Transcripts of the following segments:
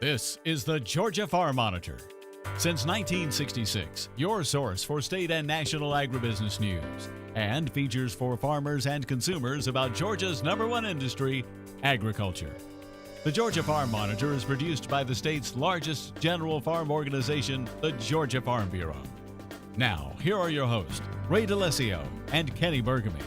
This is the Georgia Farm Monitor. Since 1966, your source for state and national agribusiness news, and features for farmers and consumers about Georgia's #1 industry, agriculture. The Georgia Farm Monitor is produced by the state's largest general farm organization, the Georgia Farm Bureau. Now, here are your hosts, Ray DeLisio and Kenny Bergamy.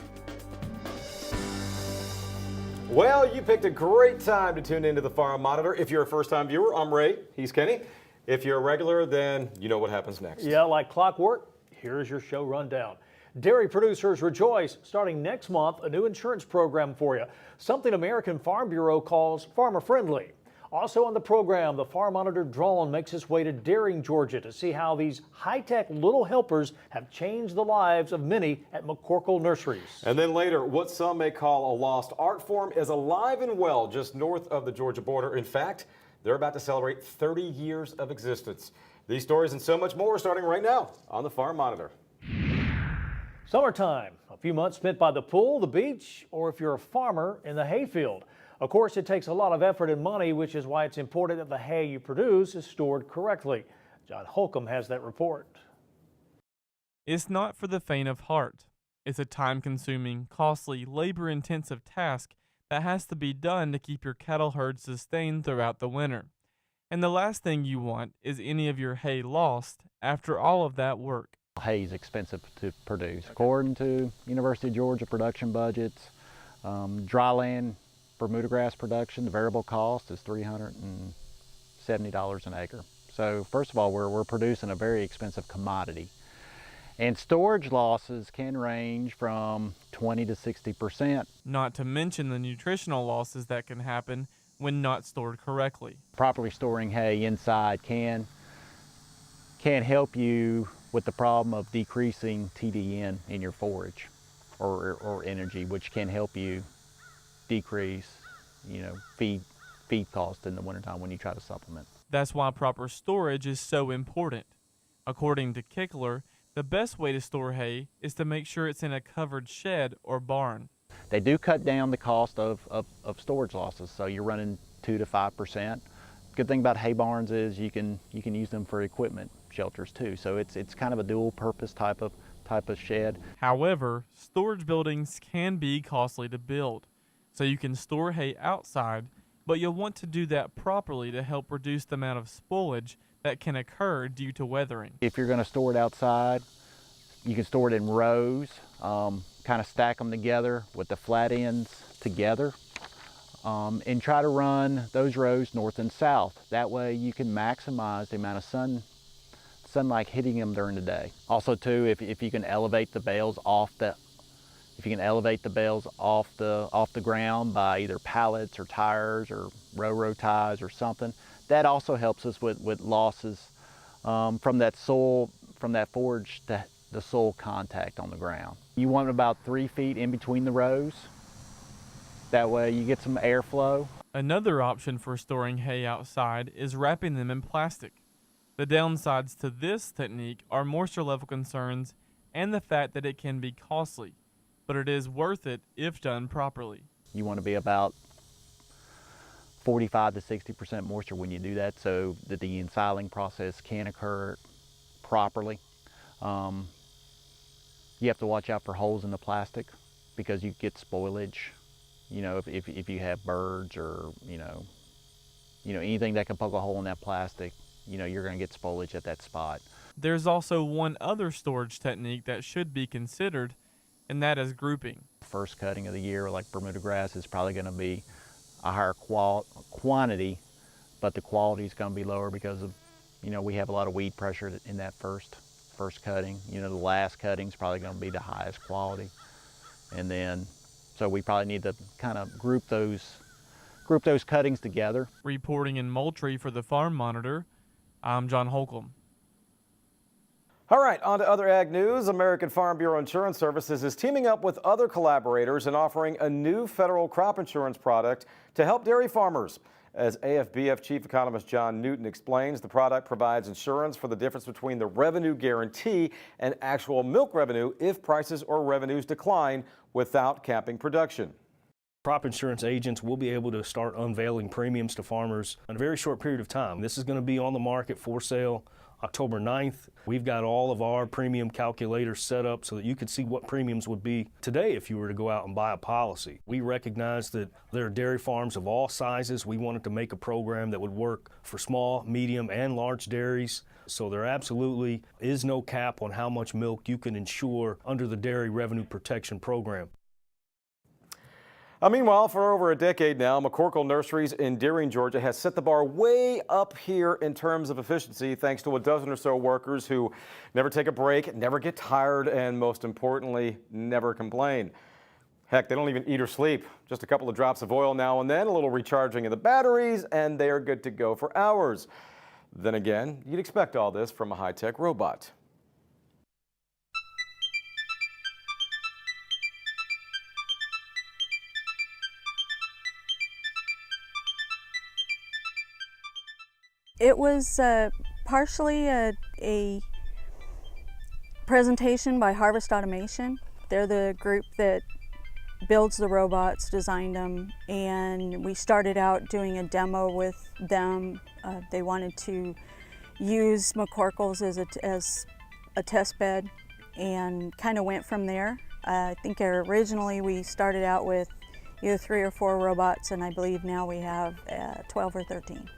Well, you picked a great time to tune into the Farm Monitor. If you're a first-time viewer, I'm Ray. He's Kenny. If you're a regular, then you know what happens next. Yeah, like clockwork, here's your show rundown. Dairy producers rejoice. Starting next month, a new insurance program for you, something American Farm Bureau calls farmer-friendly. Also on the program, the Farm Monitor drone makes its way to Daring, Georgia to see how these high-tech little helpers have changed the lives of many at McCorkle nurseries. And then later, what some may call a lost art form is alive and well just north of the Georgia border. In fact, they're about to celebrate 30 years of existence. These stories and so much more starting right now on the Farm Monitor. Summertime, a few months spent by the pool, the beach, or if you're a farmer, in the hayfield. Of course, it takes a lot of effort and money, which is why it's important that the hay you produce is stored correctly. John Holcomb has that report. It's not for the faint of heart. It's a time-consuming, costly, labor-intensive task that has to be done to keep your cattle herd sustained throughout the winter. And the last thing you want is any of your hay lost after all of that work. Hay is expensive to produce. According to University of Georgia production budgets, dryland Bermuda grass production, the variable cost is $370 an acre. So first of all, we're producing a very expensive commodity. And storage losses can range from 20 to 60%. Not to mention the nutritional losses that can happen when not stored correctly. Properly storing hay inside can help you with the problem of decreasing TDN in your forage or energy, which can help you decrease, feed cost in the wintertime when you try to supplement. That's why proper storage is so important. According to Kickler, the best way to store hay is to make sure it's in a covered shed or barn. They do cut down the cost of storage losses, so you're running 2 to 5%. Good thing about hay barns is you can use them for equipment shelters too. So it's kind of a dual purpose type of shed. However, storage buildings can be costly to build. So you can store hay outside, but you'll want to do that properly to help reduce the amount of spoilage that can occur due to weathering. If you're going to store it outside, you can store it in rows, kind of stack them together with the flat ends together, and try to run those rows north and south. That way you can maximize the amount of sunlight hitting them during the day. Also too, if you can elevate the bales off the ground by either pallets or tires or row ties or something, that also helps us with losses from that forage to the soil contact on the ground. You want about 3 feet in between the rows. That way you get some airflow. Another option for storing hay outside is wrapping them in plastic. The downsides to this technique are moisture level concerns and the fact that it can be costly, but it is worth it if done properly. You want to be about 45 to 60% moisture when you do that so that the ensiling process can occur properly. You have to watch out for holes in the plastic because you get spoilage. If you have birds or anything that can poke a hole in that plastic, you're going to get spoilage at that spot. There's also one other storage technique that should be considered, and that is grouping. First cutting of the year, like Bermuda grass, is probably going to be a higher quantity, but the quality is going to be lower because of, we have a lot of weed pressure in that first cutting. The last cutting is probably going to be the highest quality, and then so we probably need to kind of group those cuttings together. Reporting in Moultrie for the Farm Monitor, I'm John Holcomb. All right, on to other ag news. American Farm Bureau Insurance Services is teaming up with other collaborators and offering a new federal crop insurance product to help dairy farmers. As AFBF Chief Economist John Newton explains, the product provides insurance for the difference between the revenue guarantee and actual milk revenue if prices or revenues decline without capping production. Crop insurance agents will be able to start unveiling premiums to farmers in a very short period of time. This is going to be on the market for sale October 9th. We've got all of our premium calculators set up so that you can see what premiums would be today if you were to go out and buy a policy. We recognize that there are dairy farms of all sizes. We wanted to make a program that would work for small, medium, and large dairies. So there absolutely is no cap on how much milk you can insure under the Dairy Revenue Protection Program. Meanwhile, for over a decade now, McCorkle Nurseries in Deering, Georgia has set the bar way up here in terms of efficiency thanks to a dozen or so workers who never take a break, never get tired, and most importantly, never complain. Heck, they don't even eat or sleep. Just a couple of drops of oil now and then, a little recharging of the batteries, and they are good to go for hours. Then again, you'd expect all this from a high-tech robot. It was partially a presentation by Harvest Automation. They're the group that builds the robots, designed them, and we started out doing a demo with them. They wanted to use McCorkle's as a test bed and kind of went from there. I think originally we started out with either 3 or 4 robots, and I believe now we have 12 or 13.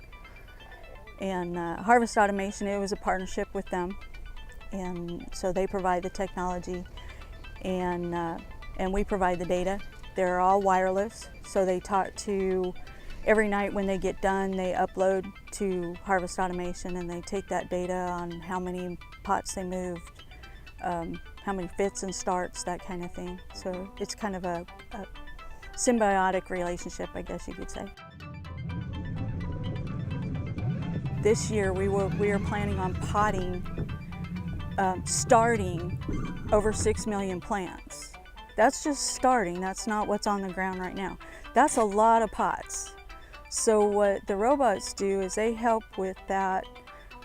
And Harvest Automation, it was a partnership with them, and so they provide the technology and we provide the data. They're all wireless, so they talk to, every night when they get done, they upload to Harvest Automation and they take that data on how many pots they moved, how many fits and starts, that kind of thing. So it's kind of a symbiotic relationship, I guess you could say. This year we are planning on potting, starting over 6 million plants. That's just starting, that's not what's on the ground right now. That's a lot of pots. So what the robots do is they help with that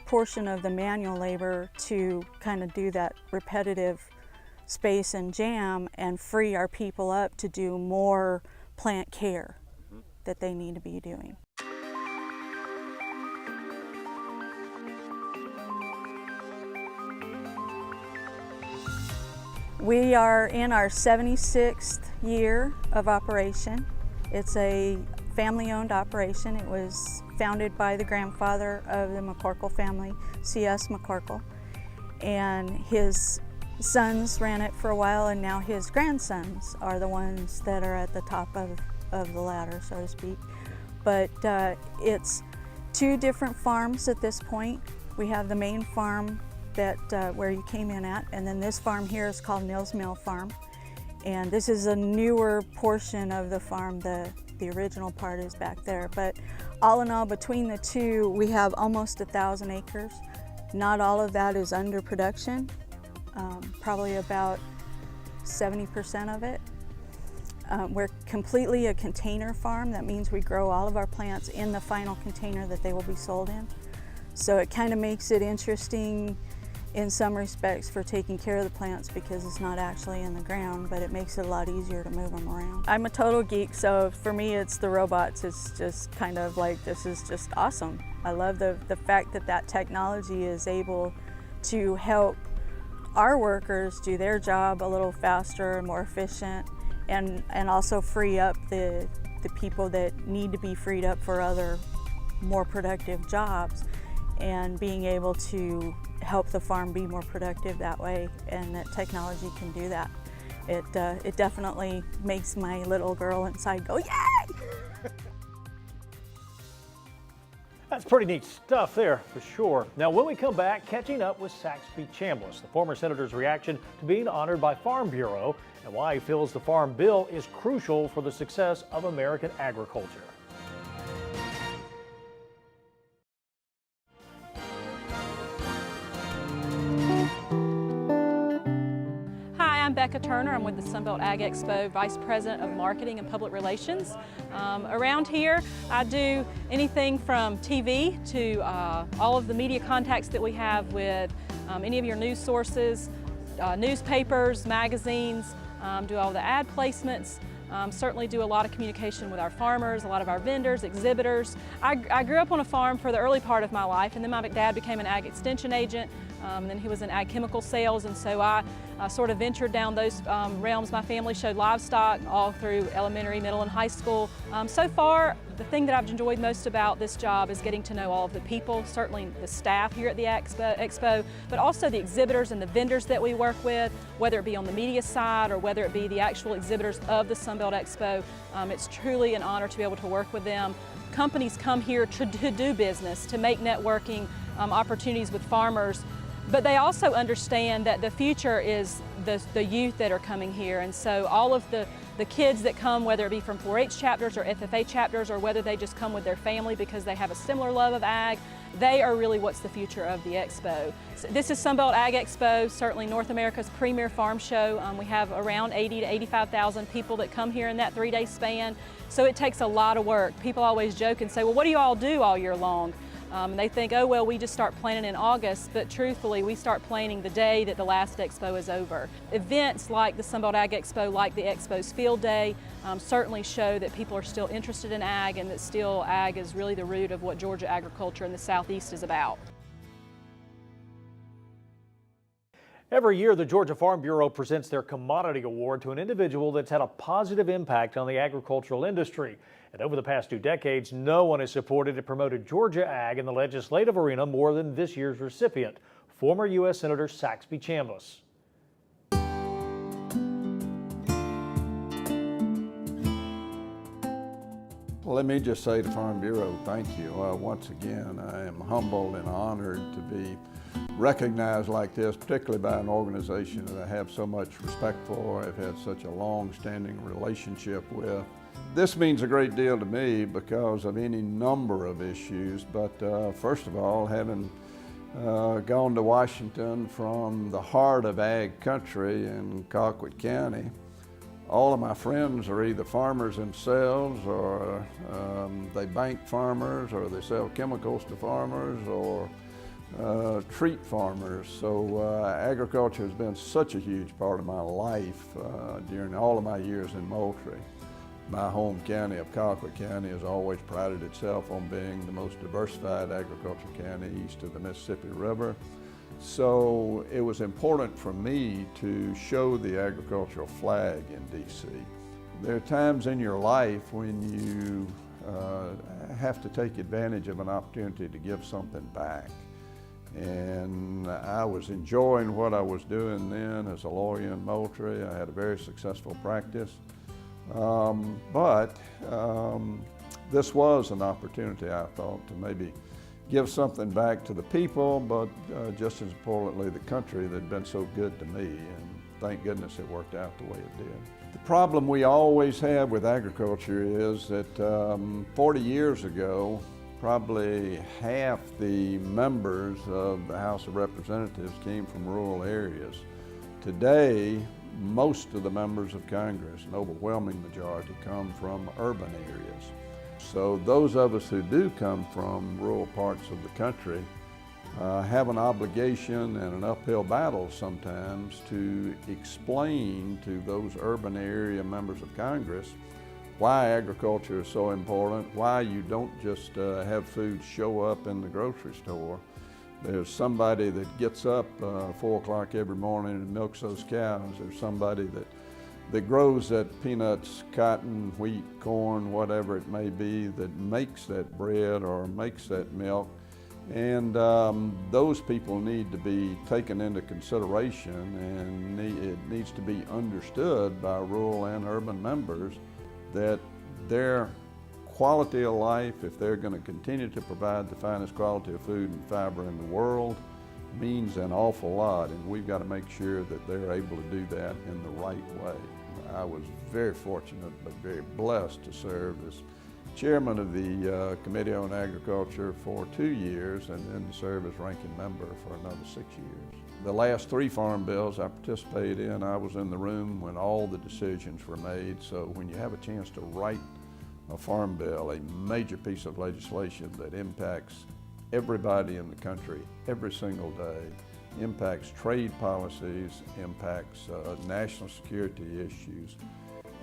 portion of the manual labor to kind of do that repetitive space and jam and free our people up to do more plant care that they need to be doing. We are in our 76th year of operation. It's a family-owned operation. It was founded by the grandfather of the McCorkle family, C.S. McCorkle, and his sons ran it for a while, and now his grandsons are the ones that are at the top of the ladder, so to speak. But it's 2 different farms at this point. We have the main farm that where you came in at, and then this farm here is called Nils Mill Farm, and this is a newer portion of the farm. The original part is back there, but all in all, between the 2, we have almost 1,000 acres. Not all of that is under production, probably about 70% of it. We're completely a container farm. That means we grow all of our plants in the final container that they will be sold in. So it kind of makes it interesting in some respects for taking care of the plants because it's not actually in the ground, but it makes it a lot easier to move them around. I'm a total geek, so for me it's the robots. It's just kind of like, this is just awesome. I love the fact that that technology is able to help our workers do their job a little faster and more efficient, and also free up the people that need to be freed up for other more productive jobs, and being able to help the farm be more productive that way, and that technology can do that. It definitely makes my little girl inside go, yay! That's pretty neat stuff there, for sure. Now, when we come back, catching up with Saxby Chambliss, the former senator's reaction to being honored by Farm Bureau, and why he feels the Farm Bill is crucial for the success of American agriculture. I'm Becca Turner. I'm with the Sunbelt Ag Expo, Vice President of Marketing and Public Relations. Around here, I do anything from TV to all of the media contacts that we have with any of your news sources, newspapers, magazines, do all the ad placements, Certainly do a lot of communication with our farmers, a lot of our vendors, exhibitors. I grew up on a farm for the early part of my life, and then my dad became an ag extension agent. Then he was in ag chemical sales, and so I sort of ventured down those realms. My family showed livestock all through elementary, middle, and high school. So far, the thing that I've enjoyed most about this job is getting to know all of the people, certainly the staff here at the Expo, but also the exhibitors and the vendors that we work with, whether it be on the media side or whether it be the actual exhibitors of the Sunbelt Expo. It's truly an honor to be able to work with them. Companies come here to do business, to make networking opportunities with farmers, but they also understand that the future is the youth that are coming here, and so all of the kids that come, whether it be from 4-H chapters or FFA chapters, or whether they just come with their family because they have a similar love of ag, they are really what's the future of the Expo. So this is Sunbelt Ag Expo, certainly North America's premier farm show. We have around 80 to 85,000 people that come here in that 3-day span, so it takes a lot of work. People always joke and say, well, what do you all do all year long? They think, oh, well, we just start planning in August, but truthfully, we start planning the day that the last expo is over. Events like the Sunbelt Ag Expo, like the Expo's Field Day, certainly show that people are still interested in ag, and that still ag is really the root of what Georgia agriculture in the Southeast is about. Every year, the Georgia Farm Bureau presents their Commodity Award to an individual that's had a positive impact on the agricultural industry. And over the past 2 decades, no one has supported and promoted Georgia ag in the legislative arena more than this year's recipient, former US Senator Saxby Chambliss. Well, let me just say to Farm Bureau, thank you. Once again, I am humbled and honored to be recognized like this, particularly by an organization that I have so much respect for, I've had such a long-standing relationship with. This means a great deal to me because of any number of issues, but first of all, having gone to Washington from the heart of ag country in Colquitt County, all of my friends are either farmers themselves, or they bank farmers, or they sell chemicals to farmers, or treat farmers. So agriculture has been such a huge part of my life during all of my years in Moultrie. My home county of Colquitt County has always prided itself on being the most diversified agriculture county east of the Mississippi River. So it was important for me to show the agricultural flag in DC. There are times in your life when you have to take advantage of an opportunity to give something back. And I was enjoying what I was doing then as a lawyer in Moultrie. I had a very successful practice. But this was an opportunity, I thought, to maybe give something back to the people, but just as importantly, the country that had been so good to me. And thank goodness it worked out the way it did. The problem we always have with agriculture is that 40 years ago, probably half the members of the House of Representatives came from rural areas. Today, most of the members of Congress, an overwhelming majority, come from urban areas. So those of us who do come from rural parts of the country have an obligation and an uphill battle sometimes to explain to those urban area members of Congress why agriculture is so important, why you don't just have food show up in the grocery store. There's somebody that gets up 4 o'clock every morning and milks those cows. There's somebody that grows that peanuts, cotton, wheat, corn, whatever it may be, that makes that bread or makes that milk. And those people need to be taken into consideration, and it needs to be understood by rural and urban members that their quality of life, if they're going to continue to provide the finest quality of food and fiber in the world, means an awful lot, and we've got to make sure that they're able to do that in the right way. I was very fortunate but very blessed to serve as chairman of the Committee on Agriculture for 2 years, and then to serve as ranking member for another 6 years. The last 3 farm bills I participated in, I was in the room when all the decisions were made. So when you have a chance to write a farm bill, a major piece of legislation that impacts everybody in the country every single day, impacts trade policies, impacts national security issues,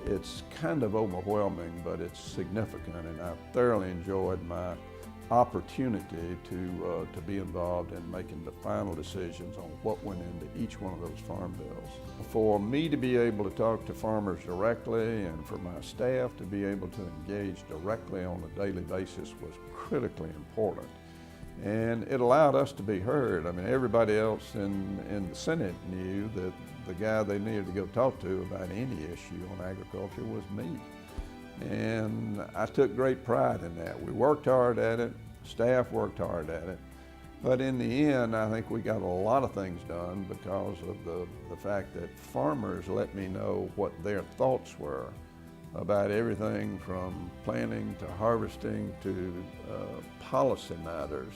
it's kind of overwhelming, but it's significant, and I've thoroughly enjoyed my opportunity to be involved in making the final decisions on what went into each one of those farm bills. For me to be able to talk to farmers directly and for my staff to be able to engage directly on a daily basis was critically important. And it allowed us to be heard. I mean, everybody else in the Senate knew that the guy they needed to go talk to about any issue on agriculture was me. And I took great pride in that. We worked hard at it, staff worked hard at it, but in the end, I think we got a lot of things done because of the fact that farmers let me know what their thoughts were about everything from planting to harvesting to policy matters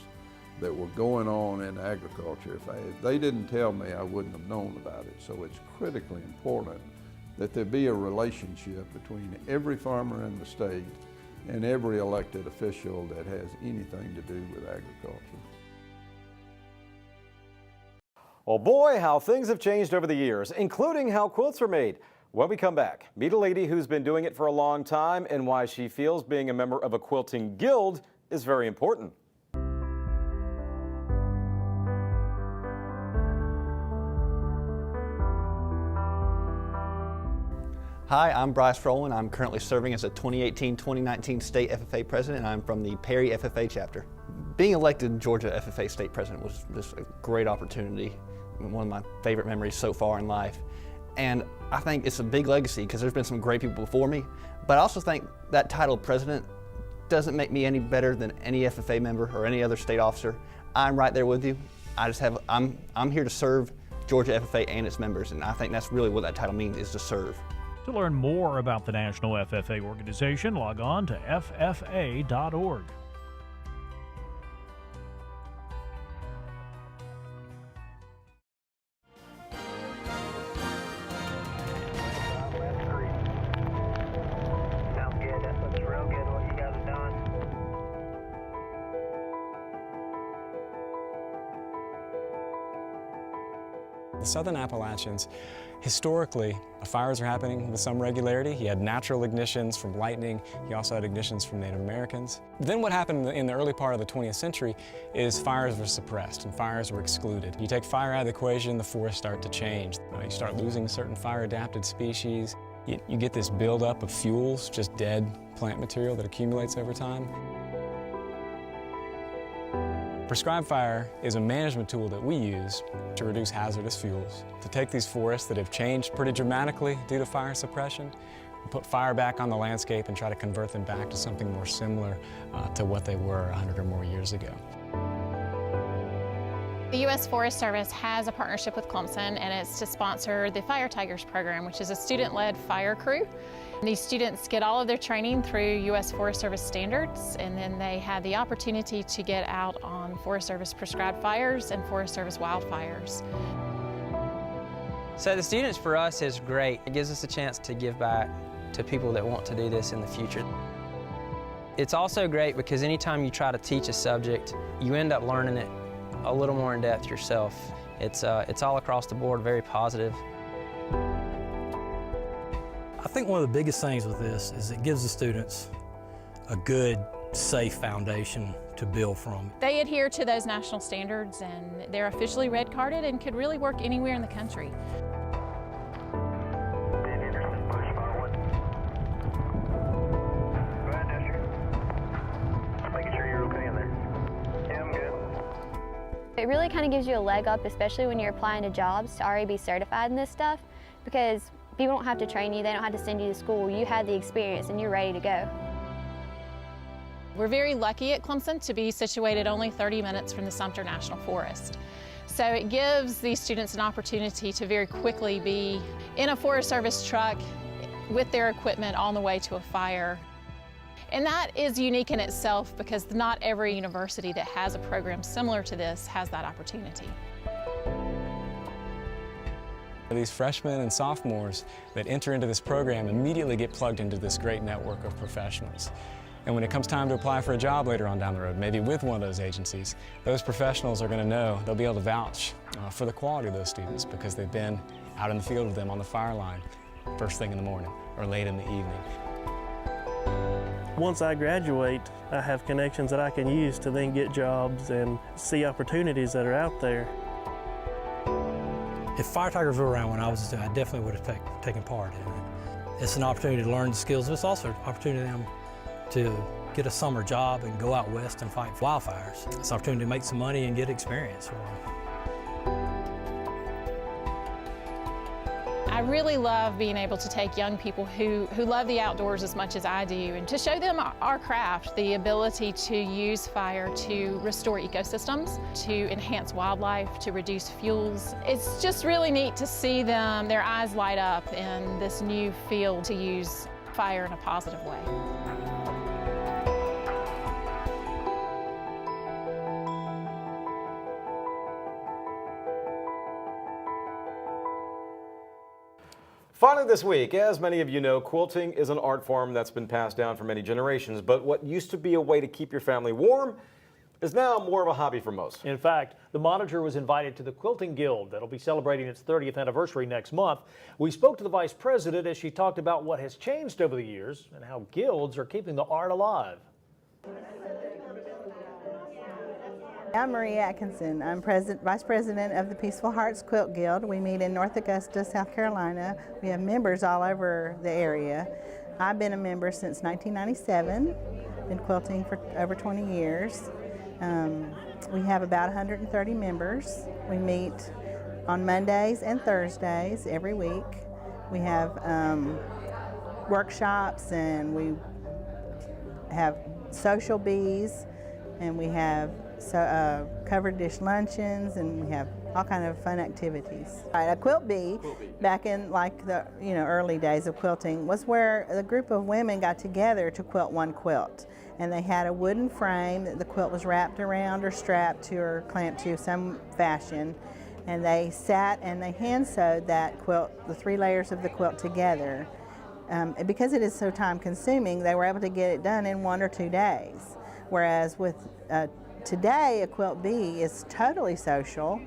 that were going on in agriculture. If they didn't tell me, I wouldn't have known about it. So it's critically important that there be a relationship between every farmer in the state and every elected official that has anything to do with agriculture. Well, boy, how things have changed over the years, including how quilts are made. When we come back, meet a lady who's been doing it for a long time and why she feels being a member of a quilting guild is very important. Hi, I'm Bryce Rowland. I'm currently serving as a 2018-2019 state FFA president, and I'm from the Perry FFA chapter. Being elected Georgia FFA state president was just a great opportunity, one of my favorite memories so far in life. And I think it's a big legacy because there's been some great people before me, but I also think that title of president doesn't make me any better than any FFA member or any other state officer. I'm right there with you. I'm here to serve Georgia FFA and its members, and I think that's really what that title means, is to serve. To learn more about the National FFA organization, log on to ffa.org. The Southern Appalachians, historically, fires are happening with some regularity. You had natural ignitions from lightning. You also had ignitions from Native Americans. Then what happened in the early part of the 20th century is fires were suppressed and fires were excluded. You take fire out of the equation, the forests start to change. You start losing certain fire-adapted species. You get this buildup of fuels, just dead plant material that accumulates over time. Prescribed fire is a management tool that we use to reduce hazardous fuels, to take these forests that have changed pretty dramatically due to fire suppression, put fire back on the landscape and try to convert them back to something more similar to what they were 100 or more years ago. The US Forest Service has a partnership with Clemson, and it's to sponsor the Fire Tigers program, which is a student-led fire crew. These students get all of their training through US Forest Service standards, and then they have the opportunity to get out on Forest Service prescribed fires and Forest Service wildfires. So the students for us is great. It gives us a chance to give back to people that want to do this in the future. It's also great because anytime you try to teach a subject, you end up learning it a little more in depth yourself. It's all across the board very positive. I think one of the biggest things with this is it gives the students a good, safe foundation to build from. They adhere to those national standards, and they're officially red carded and could really work anywhere in the country. It really kind of gives you a leg up, especially when you're applying to jobs, to already be certified in this stuff, because people don't have to train you, they don't have to send you to school. You have the experience and you're ready to go. We're very lucky at Clemson to be situated only 30 minutes from the Sumter National Forest. So it gives these students an opportunity to very quickly be in a Forest Service truck with their equipment on the way to a fire. And that is unique in itself because not every university that has a program similar to this has that opportunity. These freshmen and sophomores that enter into this program immediately get plugged into this great network of professionals. And when it comes time to apply for a job later on down the road, maybe with one of those agencies, those professionals are going to know, they'll be able to vouch for the quality of those students because they've been out in the field with them on the fire line. first thing in the morning or late in the evening. Once I graduate, I have connections that I can use to then get jobs and see opportunities that are out there. If Fire Tigers were around when I was, I definitely would have taken part in it. It's an opportunity to learn the skills, but it's also an opportunity for them to get a summer job and go out west and fight wildfires. It's an opportunity to make some money and get experience for them. I really love being able to take young people who love the outdoors as much as I do and to show them our craft, the ability to use fire to restore ecosystems, to enhance wildlife, to reduce fuels. It's just really neat to see them, their eyes light up in this new field to use fire in a positive way. Finally this week, as many of you know, quilting is an art form that's been passed down for many generations, but what used to be a way to keep your family warm is now more of a hobby for most. In fact, the Monitor was invited to the Quilting Guild that'll be celebrating its 30th anniversary next month. We spoke to the vice president as she talked about what has changed over the years and how guilds are keeping the art alive. I'm Marie Atkinson. I'm Vice President of the Peaceful Hearts Quilt Guild. We meet in North Augusta, South Carolina. We have members all over the area. I've been a member since 1997, been quilting for over 20 years. We have about 130 members. We meet on Mondays and Thursdays every week. We have workshops and we have social bees and we have covered dish luncheons, and we have all kind of fun activities. A quilt bee, back in like the early days of quilting, was where a group of women got together to quilt one quilt. And they had a wooden frame that the quilt was wrapped around or strapped to or clamped to some fashion. And they sat and they hand sewed that quilt, the 3 layers of the quilt together. And because it is so time consuming, they were able to get it done in 1 or 2 days. Whereas with today, a quilt bee is totally social,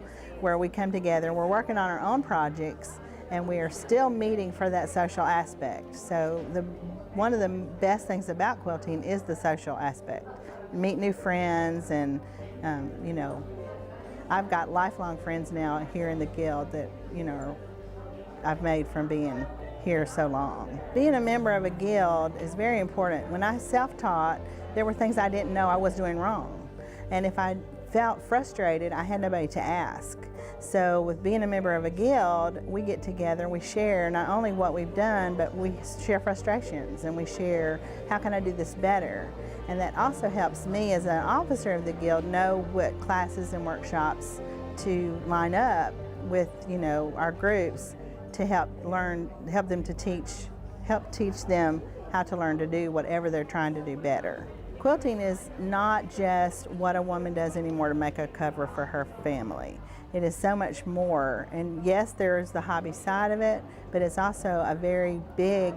where we come together, we're working on our own projects, and we are still meeting for that social aspect. So one of the best things about quilting is the social aspect. Meet new friends, and I've got lifelong friends now here in the Guild that I've made from being here so long. Being a member of a guild is very important. When I self-taught, there were things I didn't know I was doing wrong. And if I felt frustrated, I had nobody to ask. So with being a member of a guild, we get together, we share not only what we've done, but we share frustrations and we share, how can I do this better? And that also helps me as an officer of the guild know what classes and workshops to line up with our groups to help them to teach them how to learn to do whatever they're trying to do better. Quilting is not just what a woman does anymore to make a cover for her family. It is so much more. And yes, there is the hobby side of it, but it's also a very big,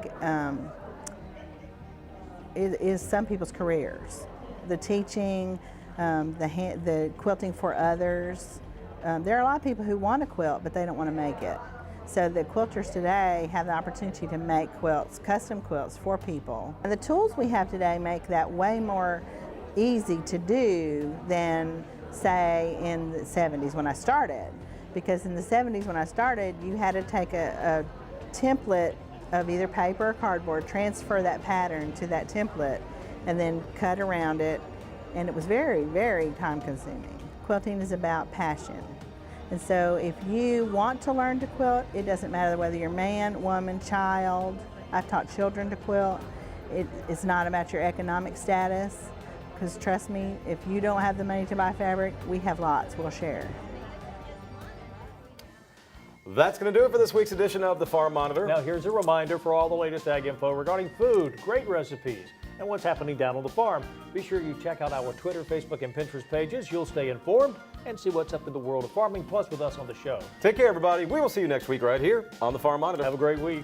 it is some people's careers. The teaching, the quilting for others. There are a lot of people who want to quilt, but they don't want to make it. So the quilters today have the opportunity to make quilts, custom quilts for people. And the tools we have today make that way more easy to do than, say, in the 70s when I started. Because in the 70s when I started, you had to take a template of either paper or cardboard, transfer that pattern to that template, and then cut around it. And it was very, very time consuming. Quilting is about passion. And so if you want to learn to quilt, it doesn't matter whether you're man, woman, child. I've taught children to quilt. It's not about your economic status, because trust me, if you don't have the money to buy fabric, we have lots, we'll share. That's going to do it for this week's edition of the Farm Monitor. Now here's a reminder for all the latest ag info regarding food, great recipes, and what's happening down on the farm. Be sure you check out our Twitter, Facebook, and Pinterest pages. You'll stay informed and see what's up in the world of farming, plus with us on the show. Take care, everybody. We will see you next week right here on the Farm Monitor. Have a great week.